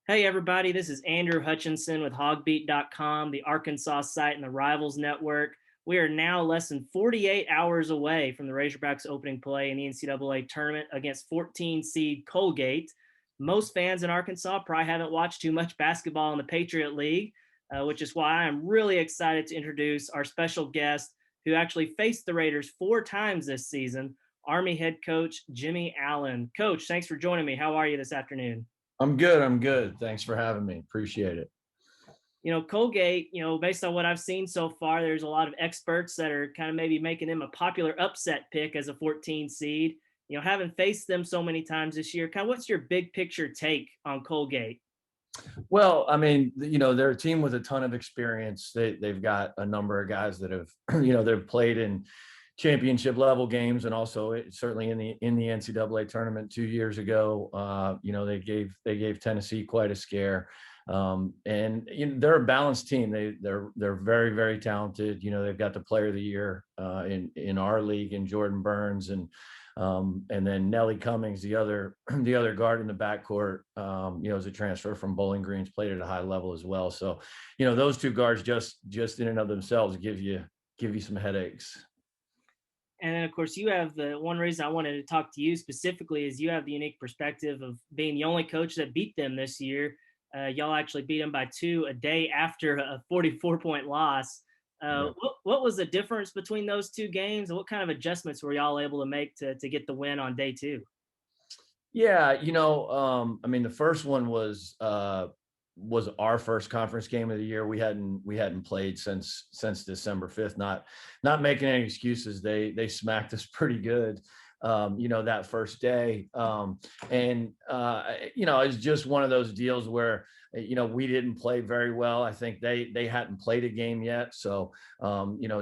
Hey, everybody, this is Andrew Hutchinson with HawgBeat.com, the Arkansas site and the Rivals Network. We are now less than 48 hours away from the Razorbacks opening play in the NCAA tournament against 14 seed Colgate. Most fans in Arkansas probably haven't watched too much basketball in the Patriot League, which is why I'm really excited to introduce our special guest who actually faced the Raiders 4 times this season, Army head coach Jimmy Allen. Coach, thanks for joining me. How are you this afternoon? I'm good. I'm good. Thanks for having me. Appreciate it. Colgate, based on what I've seen so far, there's a lot of experts that are kind of maybe making them a popular upset pick as a 14 seed. Having faced them so many times this year, kind of what's your big picture take on Colgate? Well, I mean, they're a team with a ton of experience. They've got a number of guys that have, they've played in championship level games and also certainly in the NCAA tournament 2 years ago. They gave Tennessee quite a scare. And they're a balanced team. They're very, very talented. They've got the player of the year in our league in Jordan Burns, and then Nelly Cummings, the other the other guard in the backcourt, is a transfer from Bowling Green's, played at a high level as well. So, those two guards just in and of themselves give you some headaches. And then, of course, you have the one reason I wanted to talk to you specifically is you have the unique perspective of being the only coach that beat them this year. Y'all actually beat them by two a day after a 44-point loss. Yeah. What was the difference between those two games, and what kind of adjustments were y'all able to make to get the win on day two? Yeah, I mean, the first one was our first conference game of the year. We hadn't played since December 5th. Not making any excuses. They smacked us pretty good. That first day. It's just one of those deals where, we didn't play very well. I think they hadn't played a game yet. So,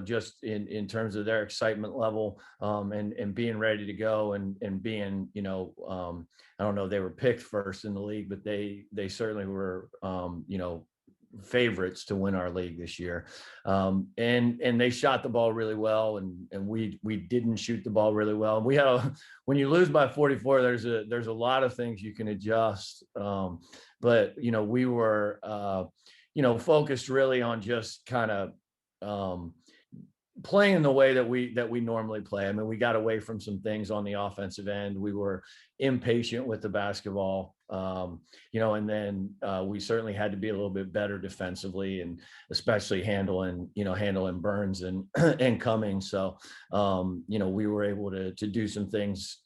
just in terms of their excitement level, and being ready to go and being, I don't know, they were picked first in the league, but they certainly were, favorites to win our league this year. And they shot the ball really well, and we didn't shoot the ball really well. And when you lose by 44, there's a lot of things you can adjust. But we were focused really on just kind of playing the way that we normally play. I mean, we got away from some things on the offensive end. We were impatient with the basketball, and then we certainly had to be a little bit better defensively, and especially handling Burns and and Cummings. So, we were able to do some things,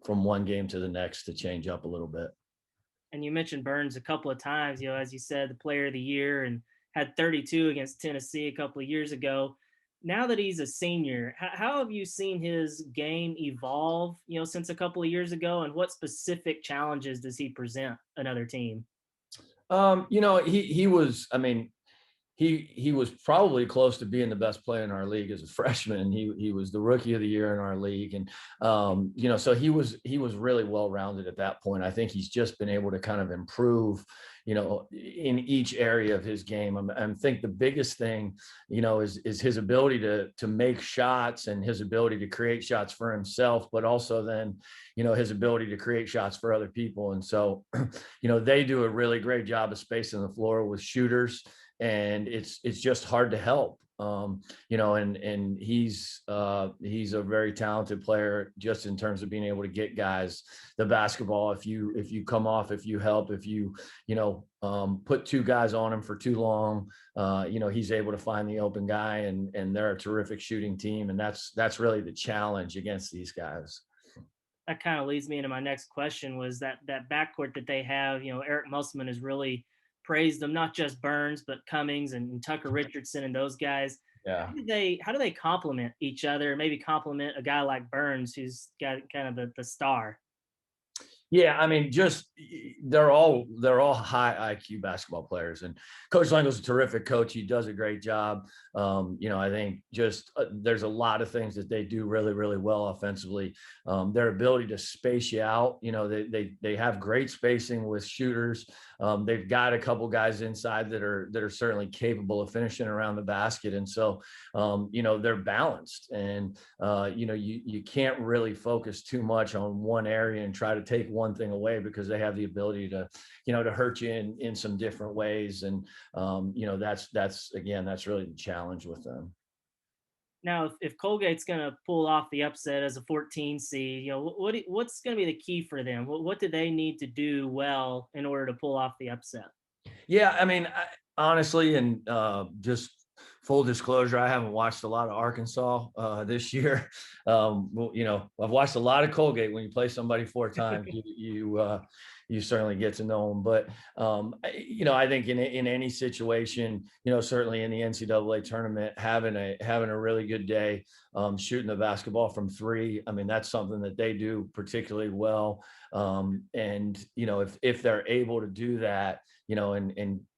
from one game to the next to change up a little bit. And you mentioned Burns a couple of times, as you said, the player of the year and had 32 against Tennessee a couple of years ago. Now that he's a senior, how have you seen his game evolve, since a couple of years ago? And what specific challenges does he present another team? He was, I mean, he was probably close to being the best player in our league as a freshman. He was the rookie of the year in our league, and so he was really well rounded at that point. I think he's just been able to kind of improve, in each area of his game. I think the biggest thing, is his ability to make shots and his ability to create shots for himself, but also then, his ability to create shots for other people. And so, they do a really great job of spacing the floor with shooters, and it's just hard to help. And he's a very talented player just in terms of being able to get guys the basketball. If you come off, if you help, if put two guys on him for too long, he's able to find the open guy, and they're a terrific shooting team. And that's really the challenge against these guys. That kind of leads me into my next question was that backcourt that they have. Eric Musselman has really praised them, not just Burns, but Cummings and Tucker Richardson and those guys. Yeah. How do they complement each other? Maybe complement a guy like Burns, who's got kind of the star. Yeah, I mean, just they're all high IQ basketball players, and Coach Lengo's a terrific coach. He does a great job. I think just there's a lot of things that they do really, really well offensively. Their ability to space you out. They have great spacing with shooters. They've got a couple guys inside that are certainly capable of finishing around the basket, and so they're balanced. And you can't really focus too much on one area and try to take one one thing away, because they have the ability to, to hurt you in some different ways. And, that's really the challenge with them. Now, if Colgate's going to pull off the upset as a 14 seed, what's going to be the key for them? What do they need to do well in order to pull off the upset? Yeah, I mean, honestly, and just full disclosure, I haven't watched a lot of Arkansas this year. I've watched a lot of Colgate. When you play somebody 4 times, you certainly get to know them. But I think in any situation, certainly in the NCAA tournament, having a really good day, shooting the basketball from 3. I mean, that's something that they do particularly well. And if they're able to do that,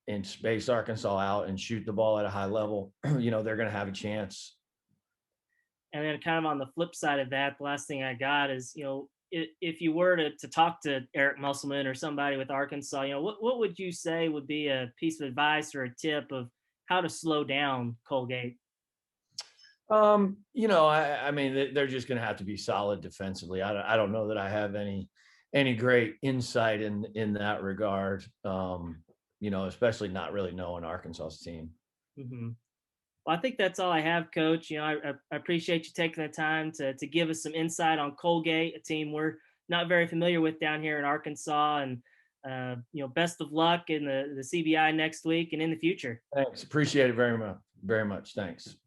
and space Arkansas out and shoot the ball at a high level, they're going to have a chance. And then kind of on the flip side of that, the last thing I got is, if you were to talk to Eric Musselman or somebody with Arkansas, what would you say would be a piece of advice or a tip of how to slow down Colgate? I mean, they're just going to have to be solid defensively. I don't know that I have any great insight in that regard. Especially not really knowing Arkansas's team. Mm-hmm. Well, I think that's all I have, Coach. I appreciate you taking the time to give us some insight on Colgate, a team we're not very familiar with down here in Arkansas. And best of luck in the CBI next week and in the future. Thanks. Appreciate it very much. Very much. Thanks.